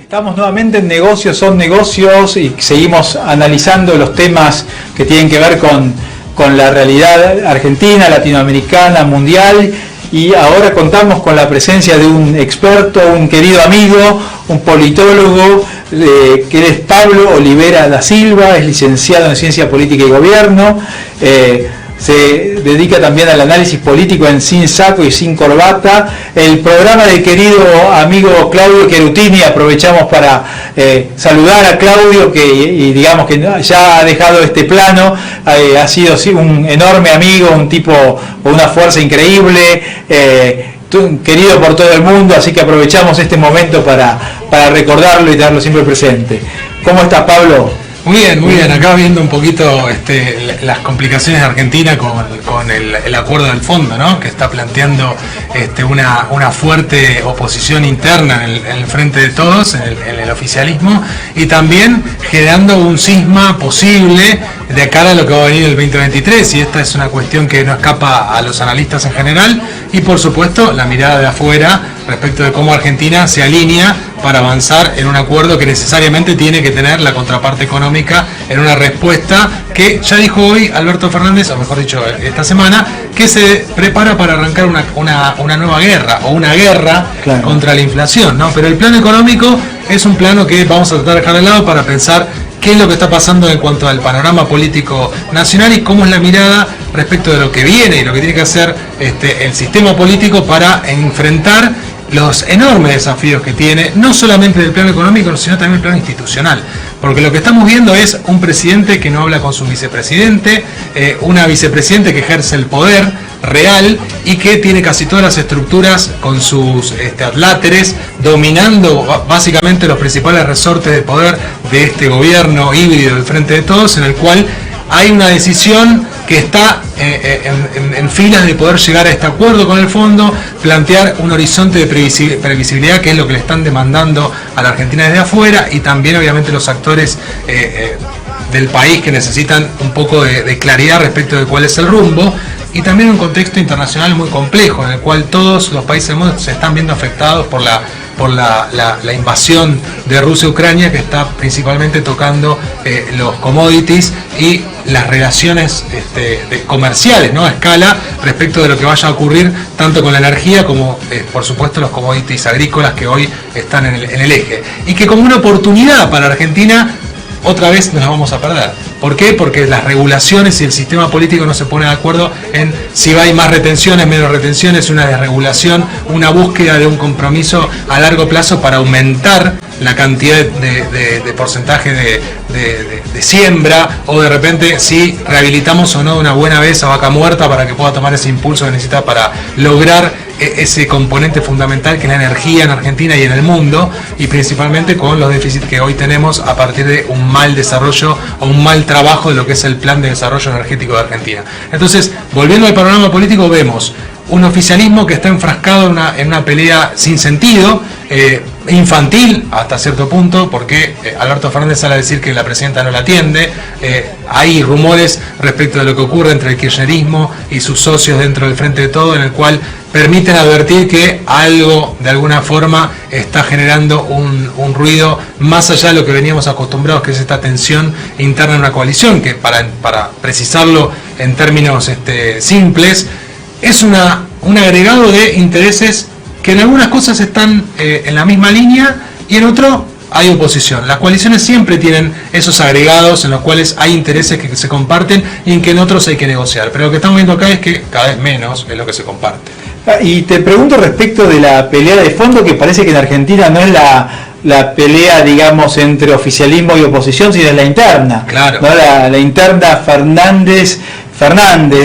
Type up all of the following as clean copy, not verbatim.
Estamos nuevamente en Negocios son Negocios y seguimos analizando los temas que tienen que ver con la realidad argentina, latinoamericana, mundial, y ahora contamos con la presencia de un experto, un querido amigo, un politólogo, que es Pablo Oliveira da Silva, es licenciado en Ciencia Política y Gobierno, se dedica también al análisis político en Sin Saco y Sin Corbata. El programa del querido amigo Claudio Cherutini, aprovechamos para saludar a Claudio, y digamos que ya ha dejado este plano, ha sido un enorme amigo, un tipo con una fuerza increíble, querido por todo el mundo, así que aprovechamos este momento para recordarlo y tenerlo siempre presente. ¿Cómo estás, Pablo? Muy bien, acá viendo un poquito las complicaciones de Argentina con el acuerdo del fondo, ¿no? Que está planteando una fuerte oposición interna en el frente de todos, en el oficialismo, y también generando un cisma posible de cara a lo que va a venir el 2023, y esta es una cuestión que no escapa a los analistas en general, y por supuesto la mirada de afuera respecto de cómo Argentina se alinea para avanzar en un acuerdo que necesariamente tiene que tener la contraparte económica en una respuesta que ya dijo hoy Alberto Fernández, o mejor dicho esta semana, que se prepara para arrancar una nueva guerra, o una guerra, claro, contra la inflación, ¿no? Pero el plano económico es un plano que vamos a tratar de dejar de lado para pensar qué es lo que está pasando en cuanto al panorama político nacional y cómo es la mirada respecto de lo que viene y lo que tiene que hacer el sistema político para enfrentar los enormes desafíos que tiene, no solamente del plano económico, sino también del plano institucional. Porque lo que estamos viendo es un presidente que no habla con su vicepresidente, una vicepresidente que ejerce el poder real y que tiene casi todas las estructuras con sus adláteres, dominando básicamente los principales resortes de poder de este gobierno híbrido del Frente de Todos, en el cual hay una decisión que está en filas de poder llegar a este acuerdo con el fondo, plantear un horizonte de previsibilidad, que es lo que le están demandando a la Argentina desde afuera, y también obviamente los actores del país que necesitan un poco de claridad respecto de cuál es el rumbo, y también un contexto internacional muy complejo, en el cual todos los países del mundo se están viendo afectados por la invasión de Rusia a Ucrania, que está principalmente tocando los commodities y las relaciones comerciales, ¿no?, a escala respecto de lo que vaya a ocurrir tanto con la energía como por supuesto los commodities agrícolas que hoy están en el eje, y que como una oportunidad para Argentina otra vez nos la vamos a perder. ¿Por qué? Porque las regulaciones y el sistema político no se pone de acuerdo en si hay más retenciones, menos retenciones, una desregulación, una búsqueda de un compromiso a largo plazo para aumentar la cantidad de porcentaje de siembra, o de repente si rehabilitamos o no de una buena vez a Vaca Muerta para que pueda tomar ese impulso que necesita para lograr ese componente fundamental que es la energía en Argentina y en el mundo, y principalmente con los déficits que hoy tenemos a partir de un mal desarrollo o un mal trabajo de lo que es el plan de desarrollo energético de Argentina. Entonces, volviendo al panorama político, vemos un oficialismo que está enfrascado en una pelea sin sentido, infantil hasta cierto punto, porque Alberto Fernández sale a decir que la presidenta no la atiende, hay rumores respecto de lo que ocurre entre el kirchnerismo y sus socios dentro del Frente de Todo, en el cual permiten advertir que algo de alguna forma está generando un ruido más allá de lo que veníamos acostumbrados, que es esta tensión interna en una coalición, que para precisarlo en términos simples, es un agregado de intereses que en algunas cosas están en la misma línea y en otro hay oposición. Las coaliciones siempre tienen esos agregados en los cuales hay intereses que se comparten y en que en otros hay que negociar. Pero lo que estamos viendo acá es que cada vez menos es lo que se comparte. Y te pregunto respecto de la pelea de fondo, que parece que en Argentina no es la pelea, digamos, entre oficialismo y oposición, sino es la interna. Claro. ¿No? La interna Fernández,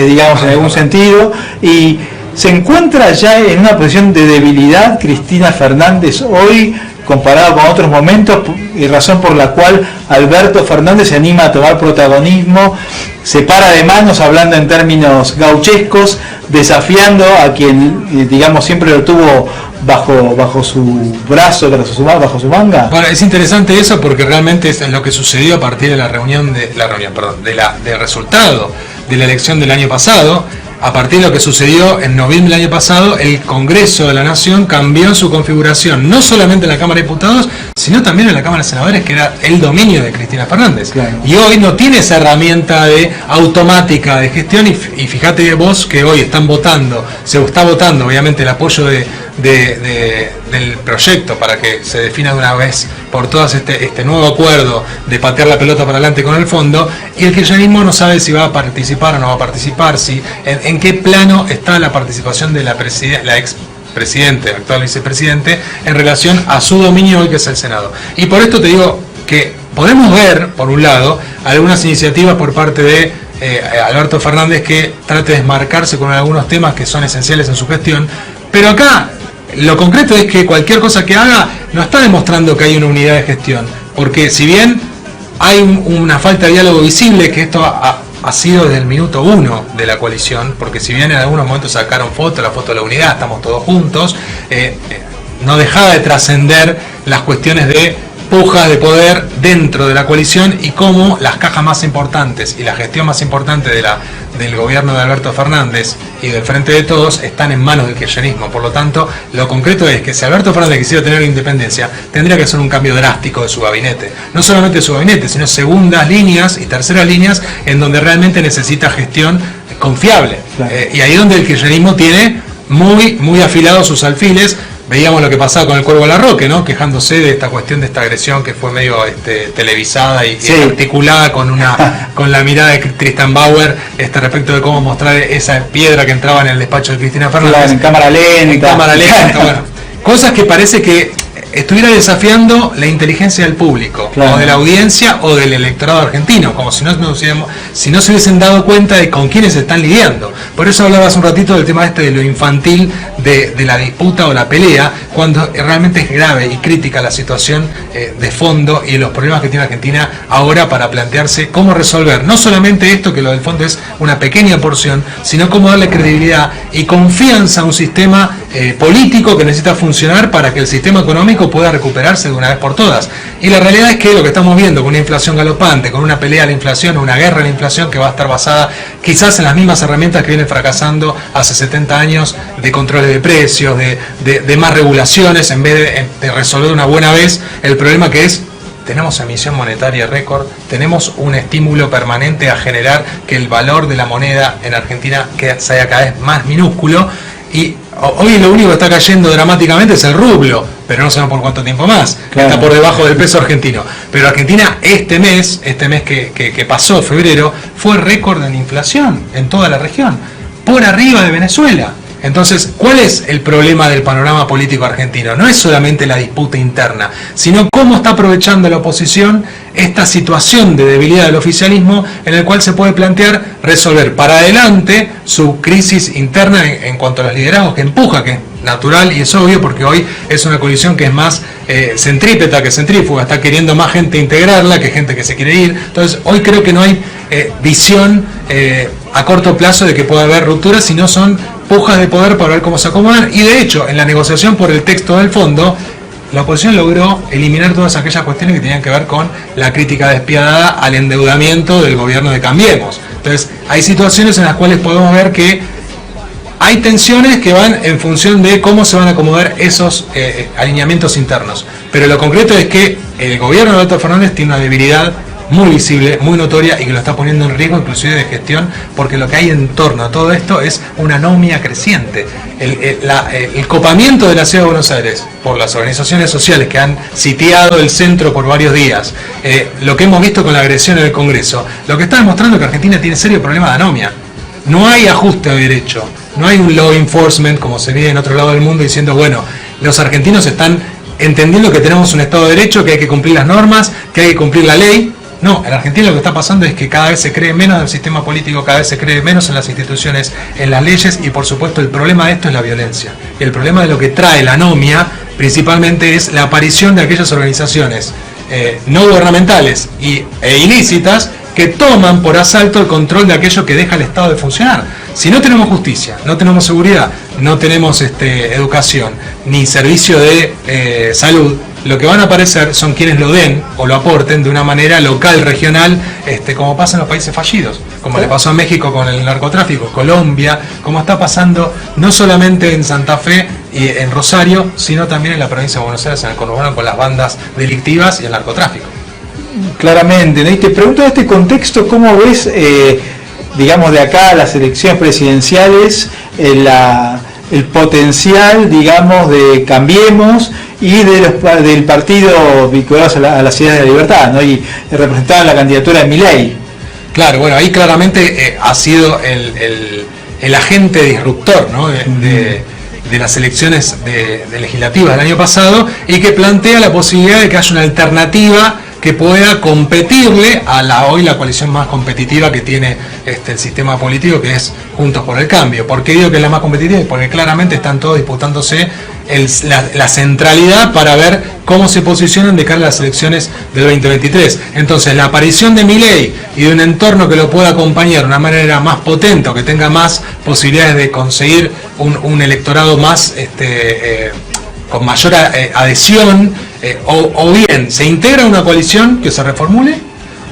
digamos, en algún sentido, y se encuentra ya en una posición de debilidad Cristina Fernández hoy, comparado con otros momentos, y razón por la cual Alberto Fernández se anima a tomar protagonismo, se para de manos, hablando en términos gauchescos, desafiando a quien, digamos, siempre lo tuvo bajo su brazo, bajo su manga. Bueno, es interesante eso porque realmente es lo que sucedió a partir de del resultado de la elección del año pasado. a partir de lo que sucedió en noviembre del año pasado, el Congreso de la Nación cambió su configuración, no solamente en la Cámara de Diputados, sino también en la Cámara de Senadores, que era el dominio de Cristina Fernández. Claro. Y hoy no tiene esa herramienta automática de gestión, y fíjate vos que hoy están votando, se está votando obviamente el apoyo del proyecto para que se defina de una vez por todas este nuevo acuerdo de patear la pelota para adelante con el fondo, y el kirchnerismo no sabe si va a participar o no va a participar, en qué plano está la participación de la ex presidente, actual vicepresidente, en relación a su dominio hoy, que es el Senado. Y por esto te digo que podemos ver, por un lado, algunas iniciativas por parte de Alberto Fernández que trate de desmarcarse con algunos temas que son esenciales en su gestión, pero acá lo concreto es que cualquier cosa que haga no está demostrando que hay una unidad de gestión, porque si bien hay una falta de diálogo visible, que esto ha sido desde el minuto 1 de la coalición, porque si bien en algunos momentos sacaron la foto de la unidad, estamos todos juntos, no dejaba de trascender las cuestiones de pujas de poder dentro de la coalición y cómo las cajas más importantes y la gestión más importante del gobierno de Alberto Fernández y del Frente de Todos están en manos del kirchnerismo. Por lo tanto, lo concreto es que si Alberto Fernández quisiera tener independencia, tendría que hacer un cambio drástico de su gabinete. No solamente de su gabinete, sino segundas líneas y terceras líneas en donde realmente necesita gestión confiable. Claro. Y ahí donde el kirchnerismo tiene muy afilados sus alfiles. Veíamos lo que pasaba con el Cuervo Larroque, ¿no? Quejándose de esta cuestión de esta agresión que fue medio televisada y articulada con la mirada de Tristan Bauer respecto de cómo mostrar esa piedra que entraba en el despacho de Cristina Fernández. Claro, en cámara lenta. Bueno, cosas que parece que estuviera desafiando la inteligencia del público, claro, o de la audiencia o del electorado argentino, como si no se hubiesen dado cuenta de con quiénes se están lidiando. Por eso hablaba hace un ratito del tema de lo infantil de la disputa o la pelea, cuando realmente es grave y crítica la situación de fondo y los problemas que tiene Argentina ahora para plantearse cómo resolver no solamente esto, que lo del fondo es una pequeña porción, sino cómo darle credibilidad y confianza a un sistema político que necesita funcionar para que el sistema económico pueda recuperarse de una vez por todas. Y la realidad es que lo que estamos viendo con una inflación galopante, con una pelea a la inflación, una guerra a la inflación que va a estar basada quizás en las mismas herramientas que vienen fracasando hace 70 años, de controles de precios, de más regulaciones, en vez de resolver una buena vez el problema que es: tenemos emisión monetaria récord, tenemos un estímulo permanente a generar que el valor de la moneda en Argentina sea cada vez más minúsculo, y hoy lo único que está cayendo dramáticamente es el rublo, pero no sabemos por cuánto tiempo más. Claro. Está por debajo del peso argentino. Pero Argentina este mes que pasó, febrero, fue récord en inflación en toda la región, por arriba de Venezuela. Entonces, ¿cuál es el problema del panorama político argentino? No es solamente la disputa interna, sino cómo está aprovechando la oposición esta situación de debilidad del oficialismo, en el cual se puede plantear resolver para adelante su crisis interna en cuanto a los liderazgos que empuja, que es natural y es obvio, porque hoy es una coalición que es más centrípeta que centrífuga, está queriendo más gente integrarla que gente que se quiere ir. Entonces, hoy creo que no hay visión a corto plazo de que pueda haber rupturas, sino son pujas de poder para ver cómo se acomodan. Y de hecho, en la negociación por el texto del fondo, la oposición logró eliminar todas aquellas cuestiones que tenían que ver con la crítica despiadada al endeudamiento del gobierno de Cambiemos. Entonces, hay situaciones en las cuales podemos ver que hay tensiones que van en función de cómo se van a acomodar esos alineamientos internos. Pero lo concreto es que el gobierno de Alberto Fernández tiene una debilidad muy visible, muy notoria, y que lo está poniendo en riesgo inclusive de gestión, porque lo que hay en torno a todo esto es una anomia creciente. El copamiento de la ciudad de Buenos Aires por las organizaciones sociales que han sitiado el centro por varios días, lo que hemos visto con la agresión en el Congreso, lo que está demostrando que Argentina tiene serio problema de anomia. No hay ajuste de derecho, no hay un law enforcement como se ve en otro lado del mundo diciendo, bueno, los argentinos están entendiendo que tenemos un Estado de Derecho, que hay que cumplir las normas, que hay que cumplir la ley. No, en Argentina lo que está pasando es que cada vez se cree menos del sistema político, cada vez se cree menos en las instituciones, en las leyes, y por supuesto el problema de esto es la violencia. Y el problema de lo que trae la anomia principalmente es la aparición de aquellas organizaciones no gubernamentales e ilícitas que toman por asalto el control de aquello que deja el Estado de funcionar. Si no tenemos justicia, no tenemos seguridad, no tenemos educación, ni servicio de salud, lo que van a aparecer son quienes lo den o lo aporten de una manera local, regional, como pasa en los países fallidos, como le pasó a México con el narcotráfico, Colombia, como está pasando no solamente en Santa Fe y en Rosario, sino también en la provincia de Buenos Aires, en el conurbano, con las bandas delictivas y el narcotráfico. Claramente, ¿no? Y te pregunto en este contexto, ¿cómo ves, digamos, de acá a las elecciones presidenciales, el potencial, digamos, de Cambiemos y del partido vinculados a la Ciudad de la Libertad, ¿no? Y representaban la candidatura de Milei? Claro, bueno, ahí claramente ha sido el agente disruptor, ¿no? de las elecciones de legislativas del año pasado, y que plantea la posibilidad de que haya una alternativa que pueda competirle a hoy la coalición más competitiva que tiene el sistema político, que es Juntos por el Cambio. ¿Por qué digo que es la más competitiva? Porque claramente están todos disputándose la centralidad para ver cómo se posicionan de cara a las elecciones del 2023. Entonces, la aparición de Milei y de un entorno que lo pueda acompañar de una manera más potente, o que tenga más posibilidades de conseguir un electorado más con mayor adhesión, o bien se integra a una coalición que se reformule,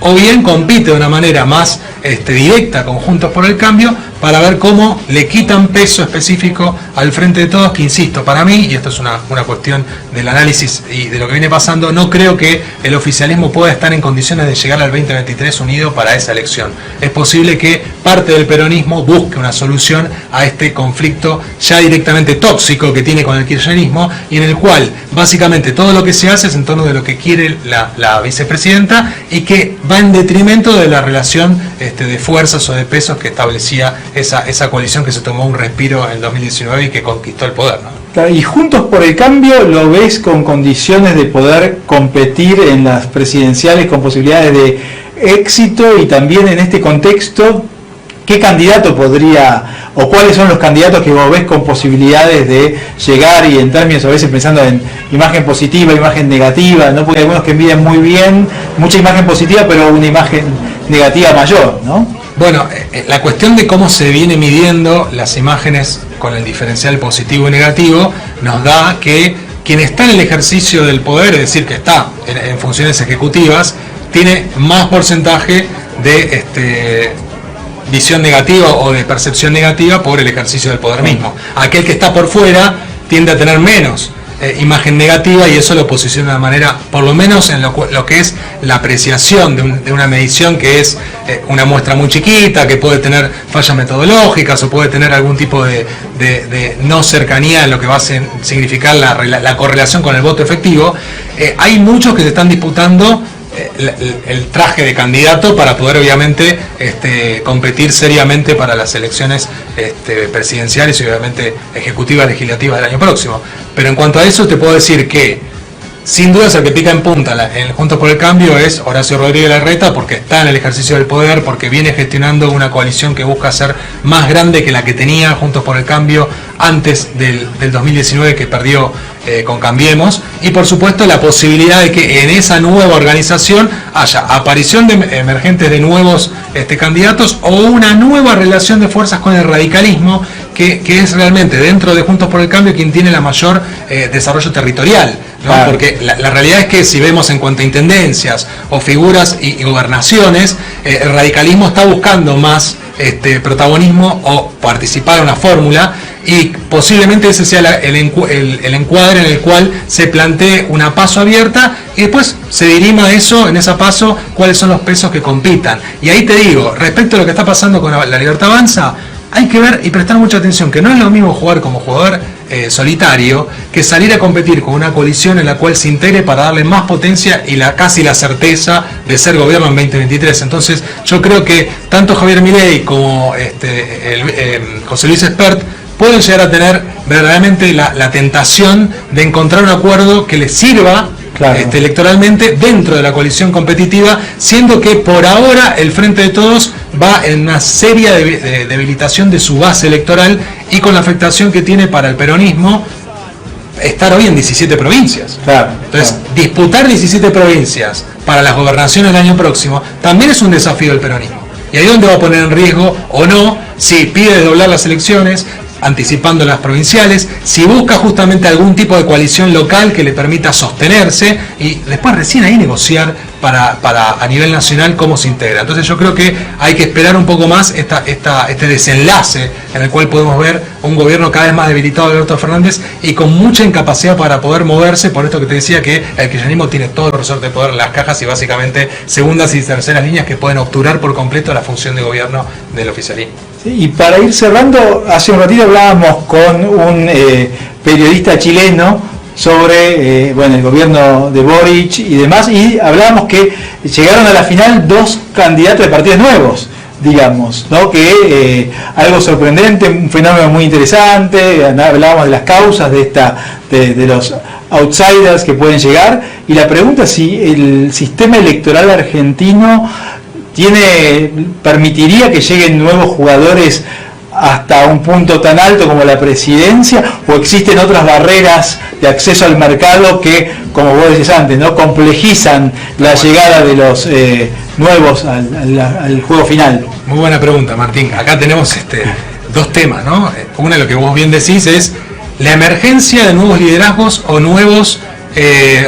o bien compite de una manera más directa con Juntos por el Cambio, para ver cómo le quitan peso específico al Frente de Todos, que, insisto, para mí, y esto es una cuestión del análisis y de lo que viene pasando, no creo que el oficialismo pueda estar en condiciones de llegar al 2023 unido para esa elección. Es posible que parte del peronismo busque una solución a este conflicto ya directamente tóxico que tiene con el kirchnerismo, y en el cual básicamente todo lo que se hace es en torno de lo que quiere la vicepresidenta, y que va en detrimento de la relación de fuerzas o de pesos que establecía esa coalición, que se tomó un respiro en 2019 y que conquistó el poder, ¿no? Y Juntos por el Cambio, ¿lo ves con condiciones de poder competir en las presidenciales con posibilidades de éxito? Y también en este contexto, ¿qué candidato podría, o cuáles son los candidatos que vos ves con posibilidades de llegar, y en términos a veces pensando en imagen positiva, imagen negativa, ¿no? Porque hay algunos que miden muy bien, mucha imagen positiva, pero una imagen negativa mayor, ¿no? Bueno, la cuestión de cómo se viene midiendo las imágenes con el diferencial positivo y negativo nos da que quien está en el ejercicio del poder, es decir, que está en funciones ejecutivas, tiene más porcentaje de visión negativa o de percepción negativa por el ejercicio del poder mismo. Aquel que está por fuera tiende a tener menos imagen negativa, y eso lo posiciona de manera, por lo menos en lo que es la apreciación de una medición, que es una muestra muy chiquita, que puede tener fallas metodológicas o puede tener algún tipo de no cercanía en lo que va a significar la correlación con el voto efectivo. Hay muchos que se están disputando el traje de candidato para poder, obviamente, competir seriamente para las elecciones presidenciales y obviamente ejecutivas, legislativas del año próximo. Pero en cuanto a eso, te puedo decir que sin duda el que pica en punta en Juntos por el Cambio es Horacio Rodríguez Larreta, porque está en el ejercicio del poder, porque viene gestionando una coalición que busca ser más grande que la que tenía Juntos por el Cambio antes del 2019, que perdió con Cambiemos, y por supuesto la posibilidad de que en esa nueva organización haya aparición emergentes de nuevos candidatos, o una nueva relación de fuerzas con el radicalismo, que es realmente dentro de Juntos por el Cambio quien tiene la mayor desarrollo territorial, ¿no? Claro. Porque la realidad es que si vemos en cuanto a intendencias o figuras y gobernaciones, el radicalismo está buscando más protagonismo o participar en una fórmula, y posiblemente ese sea el encuadre en el cual se plantee una PASO abierta, y después se dirima eso, en esa PASO, cuáles son los pesos que compitan. Y ahí te digo, respecto a lo que está pasando con la Libertad Avanza, hay que ver y prestar mucha atención, que no es lo mismo jugar como jugador solitario que salir a competir con una coalición en la cual se integre para darle más potencia y casi la certeza de ser gobierno en 2023. Entonces yo creo que tanto Javier Milei como José Luis Espert pueden llegar a tener verdaderamente la tentación de encontrar un acuerdo que les sirva, claro, electoralmente dentro de la coalición competitiva, siendo que por ahora el Frente de Todos va en una seria debilitación de su base electoral, y con la afectación que tiene para el peronismo estar hoy en 17 provincias. Claro, entonces, claro, disputar 17 provincias para las gobernaciones del año próximo también es un desafío del peronismo. Y ahí es donde va a poner en riesgo, o no, si pide doblar las elecciones, anticipando las provinciales, si busca justamente algún tipo de coalición local que le permita sostenerse y después recién ahí negociar para a nivel nacional cómo se integra. Entonces yo creo que hay que esperar un poco más este desenlace en el cual podemos ver un gobierno cada vez más debilitado de Alberto Fernández y con mucha incapacidad para poder moverse, por esto que te decía que el kirchnerismo tiene todo el resorte de poder en las cajas y básicamente segundas y terceras líneas que pueden obturar por completo la función de gobierno del oficialismo. Sí, y para ir cerrando, hace un ratito hablábamos con un periodista chileno sobre el gobierno de Boric y demás, y hablábamos que llegaron a la final dos candidatos de partidos nuevos, digamos, ¿no? Que algo sorprendente, un fenómeno muy interesante. Hablábamos de las causas de los outsiders que pueden llegar, y la pregunta es si el sistema electoral argentino permitiría que lleguen nuevos jugadores hasta un punto tan alto como la presidencia, o existen otras barreras de acceso al mercado que, como vos decís antes, ¿no?, complejizan la llegada de los nuevos al juego final. Muy buena pregunta, Martín. Acá tenemos dos temas, ¿no? Una, lo que vos bien decís, es la emergencia de nuevos liderazgos o nuevos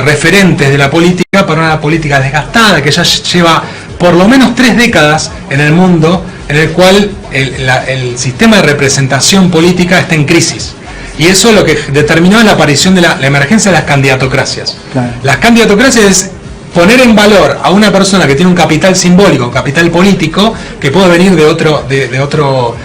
referentes de la política para una política desgastada que ya lleva por lo menos 3 décadas en el mundo, en el cual el sistema de representación política está en crisis. Y eso lo que determinó es la aparición de la emergencia de las candidatocracias. Claro. Las candidatocracias es poner en valor a una persona que tiene un capital simbólico, un capital político, que puede venir de otro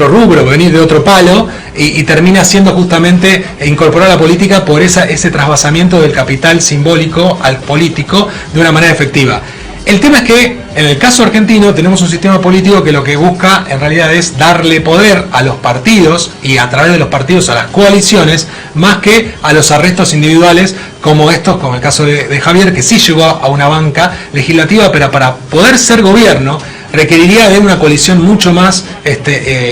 rubro, venir de otro palo, y termina siendo justamente incorporar a la política por ese trasvasamiento del capital simbólico al político de una manera efectiva. El tema es que en el caso argentino tenemos un sistema político que lo que busca en realidad es darle poder a los partidos y a través de los partidos a las coaliciones, más que a los arrestos individuales como el caso de Javier, que sí llegó a una banca legislativa, pero para poder ser gobierno requeriría de una coalición mucho más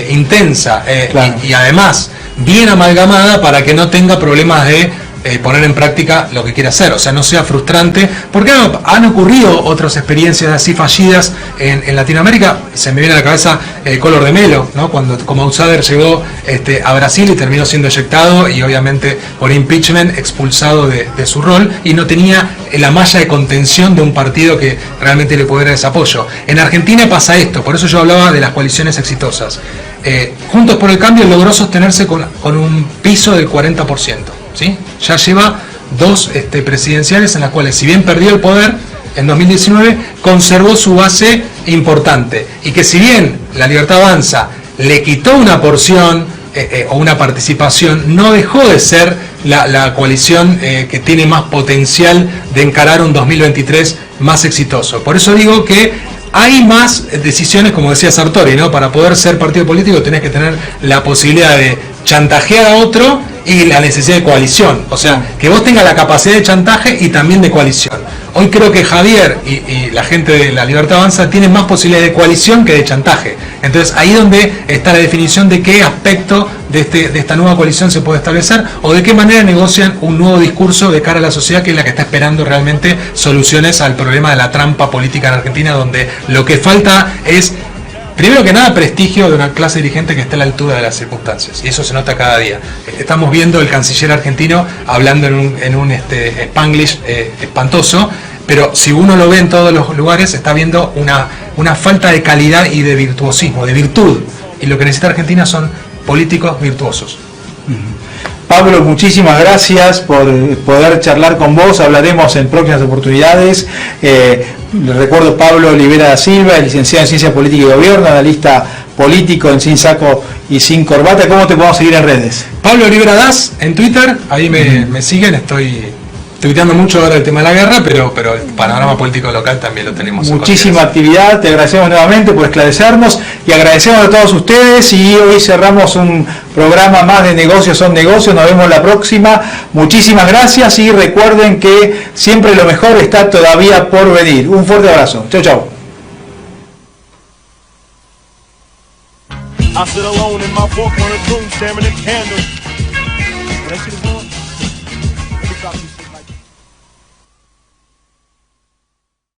intensa claro. y además bien amalgamada para que no tenga problemas de poner en práctica lo que quiere hacer, o sea, no sea frustrante, porque han ocurrido otras experiencias así fallidas en Latinoamérica. Se me viene a la cabeza Collor de Mello, ¿no?, cuando como outsider llegó a Brasil y terminó siendo eyectado y obviamente por impeachment expulsado de su rol, y no tenía la malla de contención de un partido que realmente le pudiera dar ese apoyo. En Argentina pasa esto, por eso yo hablaba de las coaliciones exitosas. Juntos por el Cambio logró sostenerse con un piso del 40%. ¿Sí? Ya lleva 2 presidenciales en las cuales, si bien perdió el poder en 2019, conservó su base importante, y que si bien La Libertad Avanza le quitó una porción o una participación, no dejó de ser la coalición que tiene más potencial de encarar un 2023 más exitoso. Por eso digo que hay más decisiones, como decía Sartori, ¿no? Para poder ser partido político tenés que tener la posibilidad de chantajear a otro y la necesidad de coalición. O sea, que vos tengas la capacidad de chantaje y también de coalición. Hoy creo que Javier y la gente de La Libertad Avanza tienen más posibilidades de coalición que de chantaje. Entonces ahí es donde está la definición de qué aspecto de esta nueva coalición se puede establecer, o de qué manera negocian un nuevo discurso de cara a la sociedad, que es la que está esperando realmente soluciones al problema de la trampa política en Argentina, donde lo que falta es, primero que nada, prestigio de una clase dirigente que esté a la altura de las circunstancias, y eso se nota cada día. Estamos viendo el canciller argentino hablando en un spanglish espantoso, pero si uno lo ve en todos los lugares, está viendo una falta de calidad y de virtuosismo, de virtud, y lo que necesita Argentina son políticos virtuosos. Pablo, muchísimas gracias por poder charlar con vos. Hablaremos en próximas oportunidades. Les recuerdo, Pablo Olivera da Silva, licenciado en Ciencia Política y Gobierno, analista político en Sin Saco y Sin Corbata. ¿Cómo te podemos seguir en redes? Pablo Olivera Das en Twitter, ahí me siguen. Estoy tuiteando mucho ahora el tema de la guerra, pero el panorama político local también lo tenemos. Muchísima actividad, te agradecemos nuevamente por esclarecernos y agradecemos a todos ustedes, y hoy cerramos un programa más de Negocios son Negocios. Nos vemos la próxima. Muchísimas gracias y recuerden que siempre lo mejor está todavía por venir. Un fuerte abrazo. Chau, chau. I sit alone in my 4-corner room staring at candles. When I see the world, let me drop you.